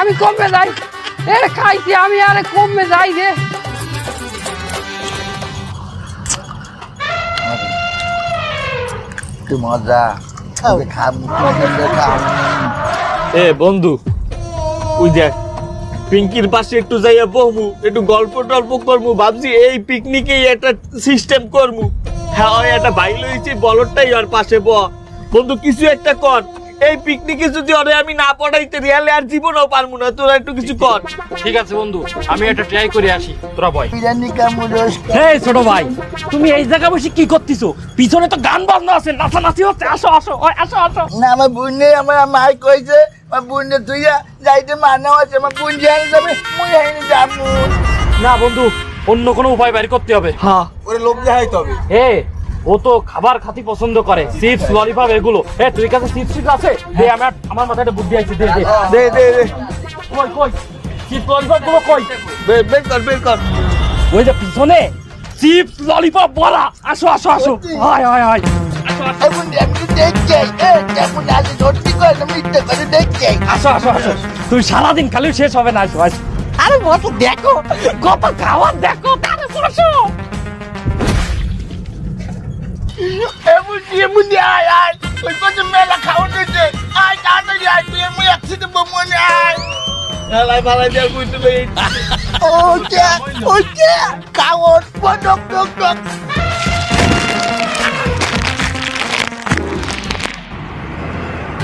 আমি কমে যাই এ খাইছি আমি আরে কমে যাই রে কি মজা এ বন্ধু ওই দেখ পিঙ্কির পাশে একটু যাইয়া বহমু একটু গল্প টল্প করমু ভাবছি এই পিকনিকে একটা সিস্টেম করমু হ্যাঁ ওই একটা বাইল হয়েছে বলরটাই ওর পাশে বন্ধু কিছু একটা কর এই পিকনিকে যদি ওরে আমি না পড়াইতে রিয়ালে আর জীবনও পারবো না তোরা একটু কিছু কর। ঠিক আছে বন্ধু আমি একটা ট্রাই করে আসি তোরা বয়। বিরিয়ানি কামুরস এই ছোট ভাই তুমি এই জায়গা বসে কি করতেছো পিছনে তো গান বাজনা আছে নাচানাচি হচ্ছে আসো আসো আসো আসো না আমার বোনে আমার মাই কইছে আমার বোনে তুইয়া যাইতে মানা আছে আমার বোন জানে যাবে মুই হাইনি যাবো না বন্ধু অন্য কোনো উপায় বের করতে হবে। হ্যাঁ ওরে লোক দেখাইতে হবে এ ও তো খাবার খাতি পছন্দ করে চিপস ললিপপ এগুলো এ তুই কাছে চিপস আছে দে আমার মাথায় একটা বুদ্ধি আছে দে দে দে দে দে কই কই চিপস ললিপপ গুলো কই বের কর ওই যে পিছনে চিপস ললিপপ বলা আসো আসো আসো হায় হায় হায় এখন আমি দেখছি কেমন আছে ধরতি করে না মিথ্যে করে দেখছি আসো আসো আসো তুই সারাদিন খালি শেষ হবে না আসো আসো আরে বসো দেখো কত খাবার দেখো তারে বসো এমন আয় আয় ওই কত মেলা খাওয়া দিতে আয় তাড়াতাড়ি আয় তুই আমি একসাথে বমনে আয় লাই ভালাই দিয়া কইতে লই ওকে খাওয়ার পর ডক ডক ডক